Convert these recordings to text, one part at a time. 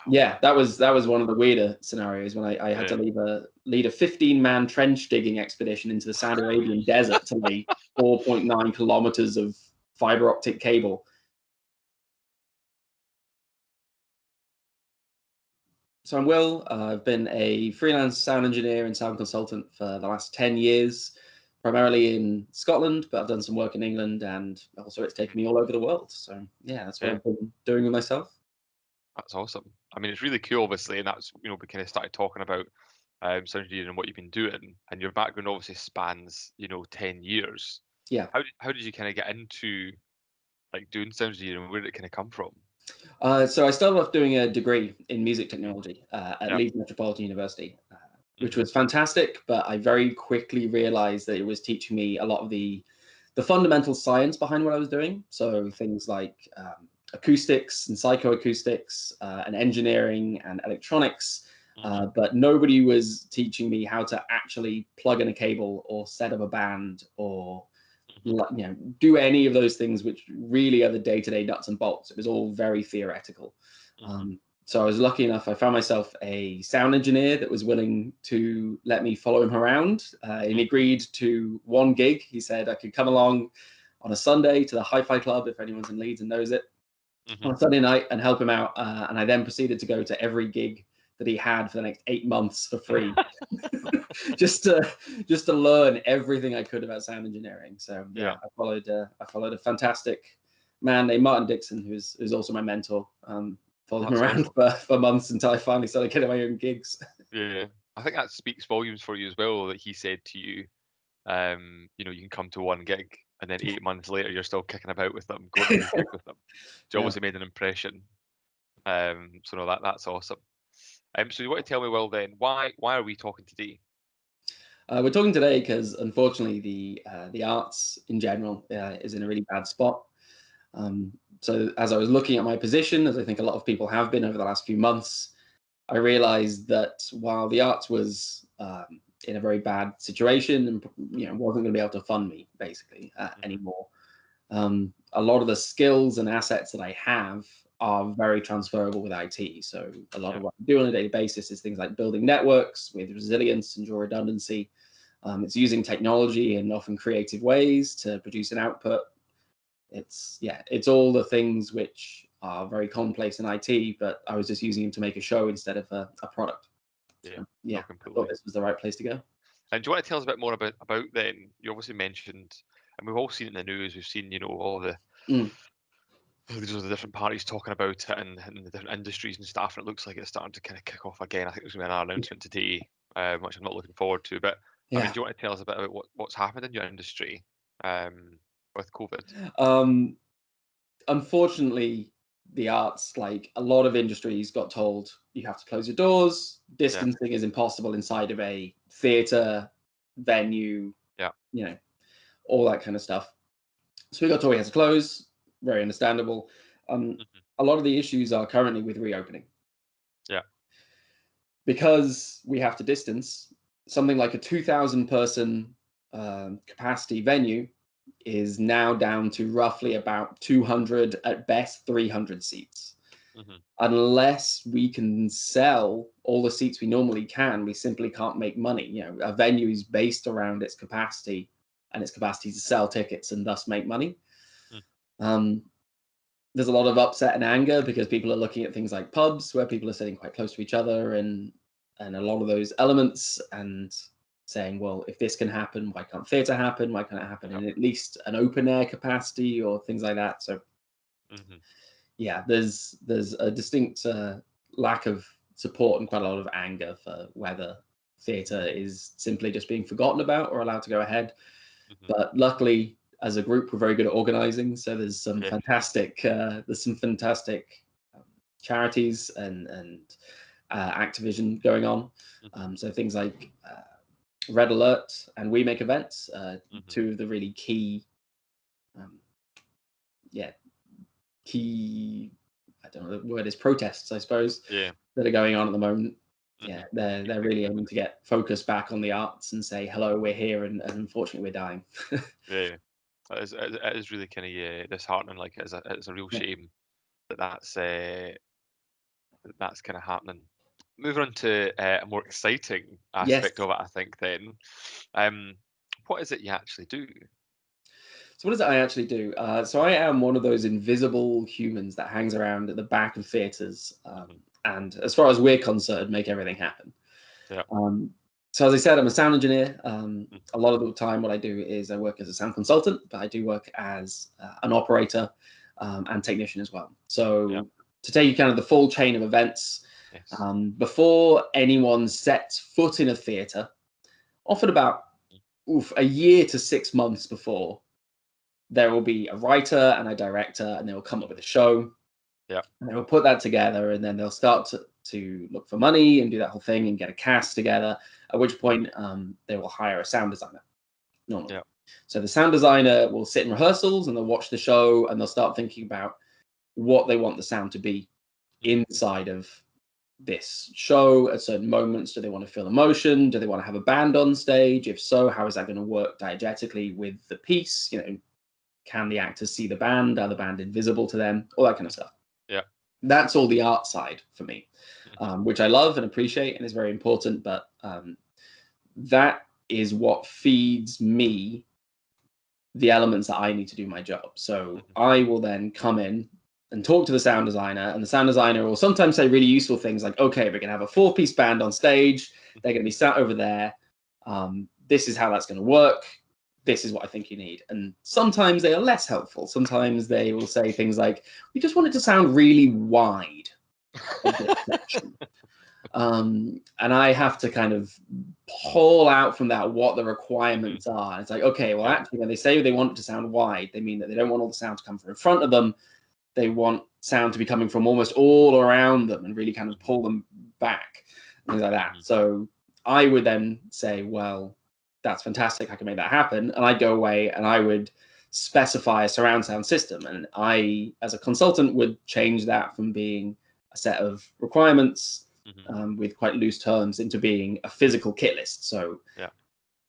Yeah, that was one of the weirder scenarios when I had to lead a 15-man trench digging expedition into the Saudi Arabian desert to lay 4.9 kilometers of fiber optic cable. So I'm Will. I've been a freelance sound engineer and sound consultant for the last 10 years, primarily in Scotland, but I've done some work in England, and also it's taken me all over the world. So yeah, that's what I've been doing with myself. That's awesome. I mean, it's really cool, obviously, and that's, we kind of started talking about sound engineering and what you've been doing, and your background obviously spans, 10 years. Yeah. How did you kind of get into like doing sound engineering? Where did it kind of come from? So I started off doing a degree in music technology at Leeds Metropolitan University, which was fantastic, but I very quickly realized that it was teaching me a lot of the fundamental science behind what I was doing. So things like acoustics and psychoacoustics and engineering and electronics, but nobody was teaching me how to actually plug in a cable or set up a band or do any of those things which really are the day-to-day nuts and bolts. It was all very theoretical. So I was lucky enough, I found myself a sound engineer that was willing to let me follow him around. And he agreed to one gig. He said I could come along on a Sunday to the Hi-Fi Club, if anyone's in Leeds and knows it, on a Sunday night, and help him out. And I then proceeded to go to every gig that he had for the next 8 months for free, just to learn everything I could about sound engineering. So yeah. I followed a fantastic man named Martin Dixon, who's also my mentor. Followed him around for months until I finally started getting my own gigs. Yeah, I think that speaks volumes for you as well, that he said to you, you can come to one gig, and then 8 months later you're still kicking about with them, going to every gig with them. So obviously made an impression. So no, that's awesome. So you want to tell me, well then, why are we talking today? We're talking today because unfortunately the arts in general is in a really bad spot. So as I was looking at my position, as I think a lot of people have been over the last few months, I realized that while the arts was in a very bad situation and wasn't going to be able to fund me basically anymore, a lot of the skills and assets that I have are very transferable with IT. So a lot of what I do on a daily basis is things like building networks with resilience and dual redundancy. It's using technology in often creative ways to produce an output. It's all the things which are very commonplace in IT, but I was just using them to make a show instead of a product. So, I thought this was the right place to go. And do you want to tell us a bit more about then? You obviously mentioned, and we've all seen it in the news. We've seen, all the these are the different parties talking about it and the different industries and stuff. And it looks like it's starting to kind of kick off again. I think there's going to be an announcement today, which I'm not looking forward to. But I mean, do you want to tell us a bit about what's happened in your industry with COVID? Unfortunately, the arts, like a lot of industries, got told you have to close your doors. Distancing is impossible inside of a theater venue. All that kind of stuff. So we got told we had to close. Very understandable. A lot of the issues are currently with reopening. Because we have to distance, something like a 2,000 person capacity venue is now down to roughly about 200, at best 300 seats. Unless we can sell all the seats we normally can, we simply can't make money. A venue is based around its capacity and its capacity to sell tickets and thus make money. There's a lot of upset and anger because people are looking at things like pubs where people are sitting quite close to each other and a lot of those elements, and saying, well, if this can happen, why can't theatre happen? Why can't it happen in at least an open air capacity or things like that? So there's a distinct lack of support and quite a lot of anger for whether theatre is simply just being forgotten about or allowed to go ahead. But luckily, as a group, we're very good at organizing. So there's some fantastic charities and activism going on. So things like Red Alert and We Make Events, two of the really key, I don't know the word is, protests, I suppose, that are going on at the moment. They're really aiming to get focus back on the arts and say, hello, we're here, and unfortunately we're dying. It is really kind of disheartening. Like it's a real shame that's that's kind of happening. Moving on to a more exciting Yes. aspect of it, I think. Then, what is it you actually do? So what is it I actually do? So I am one of those invisible humans that hangs around at the back of theaters, and as far as we're concerned, make everything happen. Yeah. So as I said, I'm a sound engineer. A lot of the time, what I do is I work as a sound consultant, but I do work as an operator and technician as well. So to take you kind of the full chain of events, Yes. before anyone sets foot in a theater, often about a year to 6 months before, there will be a writer and a director, and they will come up with a show. Yeah. And they will put that together, and then they'll start to look for money and do that whole thing and get a cast together. At which point, they will hire a sound designer normally. Yeah. So the sound designer will sit in rehearsals and they'll watch the show and they'll start thinking about what they want the sound to be inside of this show at certain moments. Do they want to feel emotion? Do they want to have a band on stage? If so, how is that going to work diegetically with the piece? Can the actors see the band? Are the band invisible to them? All that kind of stuff. Yeah. That's all the art side for me, which I love and appreciate and is very important. But that is what feeds me the elements that I need to do my job. So I will then come in and talk to the sound designer, and the sound designer will sometimes say really useful things like, okay, we're going to have a 4-piece band on stage. They're going to be sat over there. This is how that's going to work. This is what I think you need. And sometimes they are less helpful. Sometimes they will say things like, we just want it to sound really wide. And I have to kind of pull out from that what the requirements are. It's like, okay, well, actually, when they say they want it to sound wide, they mean that they don't want all the sound to come from in front of them. They want sound to be coming from almost all around them and really kind of pull them back, things like that. So I would then say, well, that's fantastic. I can make that happen. And I'd go away and I would specify a surround sound system. And I, as a consultant, would change that from being a set of requirements with quite loose terms into being a physical kit list. So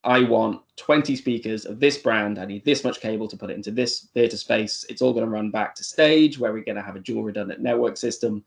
I want 20 speakers of this brand. I need this much cable to put it into this theater space. It's all going to run back to stage where we're going to have a dual redundant network system,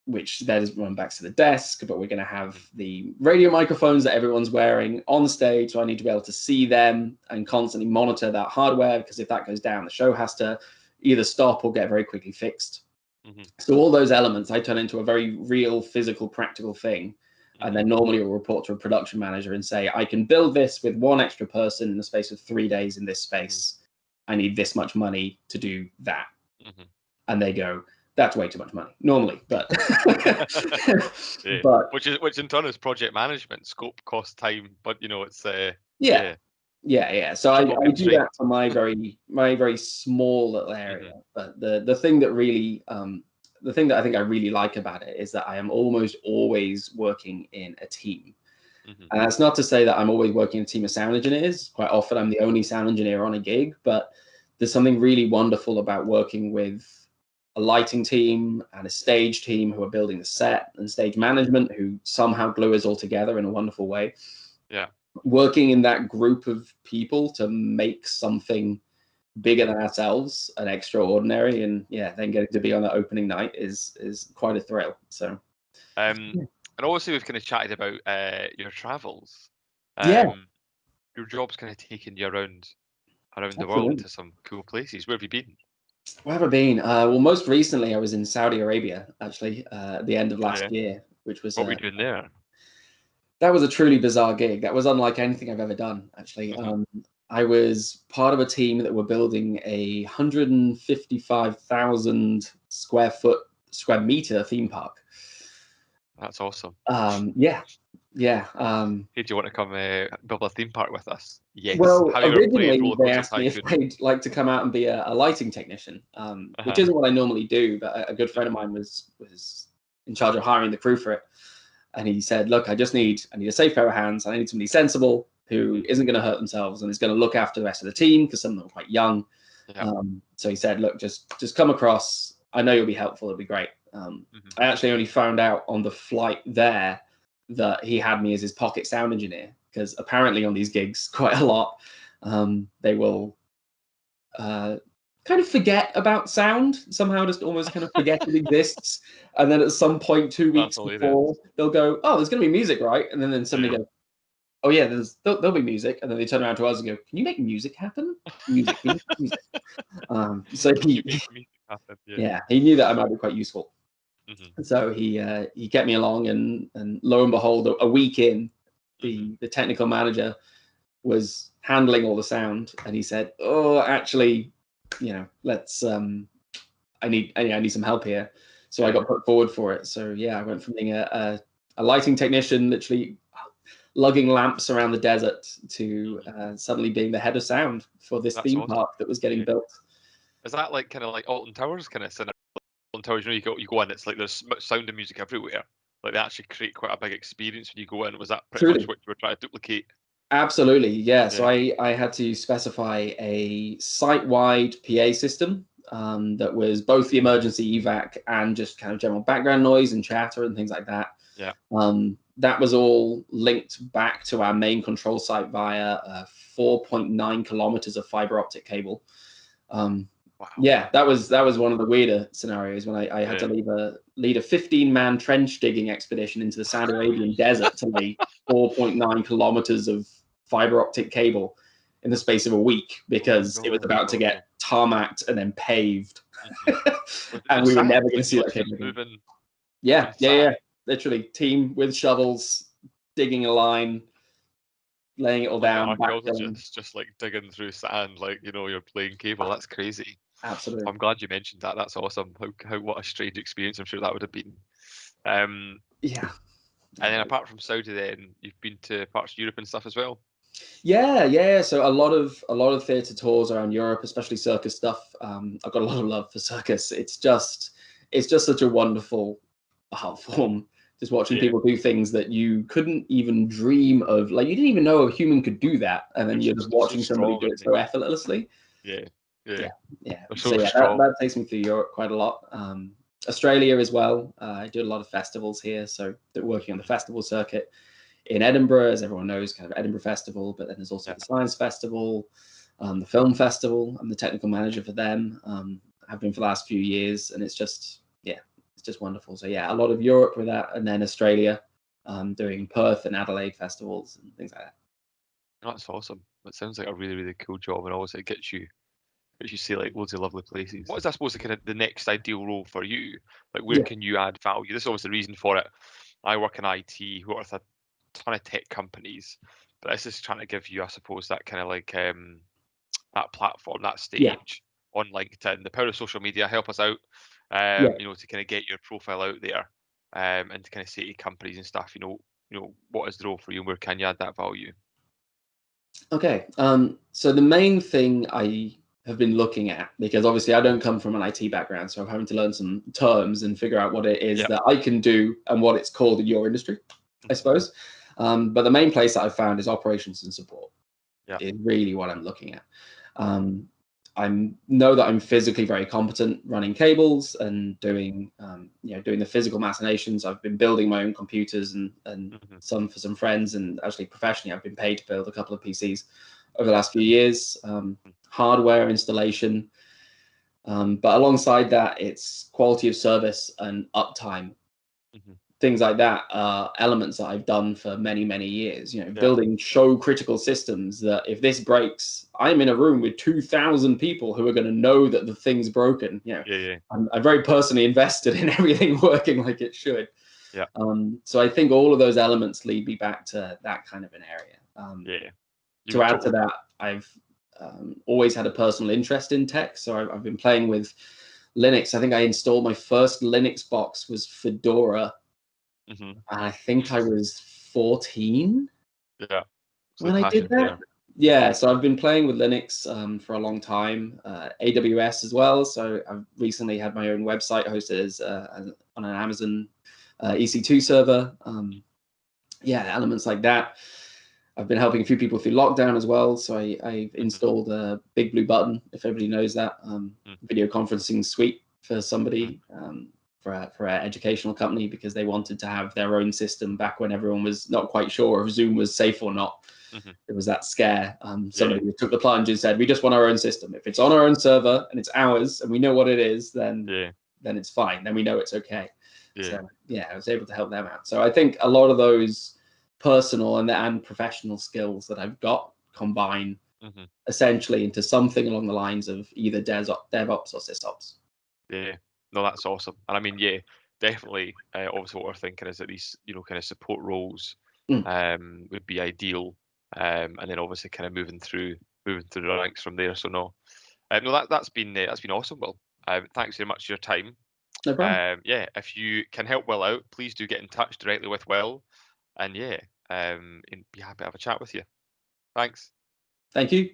which then run back to the desk, but we're going to have the radio microphones that everyone's wearing on stage. So I need to be able to see them and constantly monitor that hardware, because if that goes down, the show has to either stop or get very quickly fixed. So all those elements I turn into a very real, physical, practical thing. And then normally we'll report to a production manager and say, I can build this with one extra person in the space of 3 days in this space. I need this much money to do that. And they go, that's way too much money normally, but which in turn is project management, scope, cost, time. But it's yeah. So I do that for my very small little area. But the thing that really the thing that I think I really like about it is that I am almost always working in a team. And that's not to say that I'm always working in a team of sound engineers. Quite often I'm the only sound engineer on a gig, but there's something really wonderful about working with a lighting team and a stage team who are building the set, and stage management who somehow glue us all together in a wonderful way. Working in that group of people to make something bigger than ourselves and extraordinary, and then getting to be on that opening night is quite a thrill. So and obviously we've kind of chatted about your travels. Your job's kind of taken you around the world to some cool places. Where have you been? Where have I been? Well, most recently I was in Saudi Arabia, actually, at the end of last year, which was... What were you doing there? That was a truly bizarre gig. That was unlike anything I've ever done, actually. I was part of a team that were building a 155,000 square meter theme park. That's awesome. Yeah. Hey, do you want to come build a theme park with us? Yes. Well, originally they asked me if they'd like to come out and be a lighting technician, which isn't what I normally do. But a good friend of mine was in charge of hiring the crew for it, and he said, "Look, I need a safe pair of hands. I need somebody sensible who isn't going to hurt themselves and is going to look after the rest of the team, because some of them are quite young." So he said, "Look, just come across. I know you'll be helpful. It'll be great." I actually only found out on the flight there that he had me as his pocket sound engineer, because apparently on these gigs quite a lot they will kind kind of forget about sound somehow, just almost kind of forget it exists. And then at some point, 2 weeks before, they'll go, "Oh, there's going to be music, right?" And then somebody goes, "Oh yeah, there'll be music." And then they turn around to us and go, "Can you make music happen? Music, music." So he knew that I might be quite useful. So he kept me along, and lo and behold, a week in, the technical manager was handling all the sound, and he said, "Oh, actually, let's I need some help here." So I got put forward for it. So yeah, I went from being a lighting technician, literally lugging lamps around the desert, to suddenly being the head of sound for this theme park that was getting built. Is that like kind of like Alton Towers kind of cinema? Alton Towers, you go in, it's like there's sound and music everywhere. Like they actually create quite a big experience when you go in. Was that pretty much what you were trying to duplicate? Absolutely, yeah. So I had to specify a site-wide PA system that was both the emergency evac and just kind of general background noise and chatter and things like that. Yeah. That was all linked back to our main control site via 4.9 kilometers of fiber optic cable. Wow. Yeah, that was one of the weirder scenarios when I had to lead a 15-man trench digging expedition into the Saudi Arabian desert to lay 4.9 kilometers of fiber optic cable in the space of a week, because it was about to get tarmacked and then paved. And we were never going to see that cable again. Yeah. Literally, team with shovels, digging a line, laying it all down. Just like digging through sand, like you're playing cable. That's crazy. Absolutely. I'm glad you mentioned that. That's awesome. What a strange experience I'm sure that would have been. Yeah. And then apart from Saudi, then you've been to parts of Europe and stuff as well. Yeah. So a lot of theatre tours around Europe, especially circus stuff. I've got a lot of love for circus. It's just such a wonderful art form. Just watching people do things that you couldn't even dream of. Like, you didn't even know a human could do that, and then you're just watching somebody do it so effortlessly. Yeah. So that takes me through Europe quite a lot. Australia as well. I do a lot of festivals here, so working on the festival circuit in Edinburgh, as everyone knows, kind of Edinburgh Festival, but then there's also the Science Festival, the Film Festival. I'm the technical manager for them. I've been for the last few years, and it's just wonderful. So yeah, a lot of Europe with that, and then Australia, doing Perth and Adelaide festivals and things like that. That's awesome. That sounds like a really, really cool job, and also it gets you see like loads of lovely places. What is, I suppose, the next ideal role for you? Like, where can you add value? This is always the reason for it. I work in IT, work with a ton of tech companies, but this is trying to give you, I suppose, that kind of like that platform, that stage on LinkedIn. The power of social media, help us out, to kind of get your profile out there, and to kind of say to companies and stuff, what is the role for you and where can you add that value? Okay, so the main thing I have been looking at, because obviously I don't come from an IT background, so I'm having to learn some terms and figure out what it is that I can do and what it's called in your industry, I suppose. But the main place that I've found is operations and support. Is really what I'm looking at. I know that I'm physically very competent running cables and doing the physical machinations. I've been building my own computers and some for some friends, and actually professionally I've been paid to build a couple of PCs over the last few years. Hardware installation, but alongside that, it's quality of service and uptime. Things like that are elements that I've done for many, many years. Building show critical systems that if this breaks, I'm in a room with 2,000 people who are going to know that the thing's broken. I'm very personally invested in everything working like it should. So I think all of those elements lead me back to that kind of an area. To add to that, I've always had a personal interest in tech. So I've been playing with Linux. I think I installed my first Linux box was Fedora. I think I was 14 when I did that. So I've been playing with Linux for a long time. AWS as well. So I've recently had my own website hosted on an Amazon EC2 server. Elements like that. I've been helping a few people through lockdown as well. So I've installed a Big Blue Button, if everybody knows that, video conferencing suite for somebody. for an educational company because they wanted to have their own system back when everyone was not quite sure if Zoom was safe or not. Mm-hmm. It was that scare. Somebody took the plunge and said, we just want our own system. If it's on our own server and it's ours and we know what it is, then it's fine. Then we know it's okay. So I was able to help them out. So I think a lot of those personal and professional skills that I've got combine essentially into something along the lines of either DevOps or SysOps. Yeah, no, that's awesome. And I mean, definitely. Obviously, what we're thinking is that these, kind of support roles would be ideal, and then obviously kind of moving through the ranks from there. So no, that's been awesome. Will, thanks very much for your time. No problem. If you can help Will out, please do get in touch directly with Will, and and be happy to have a chat with you. Thanks. Thank you.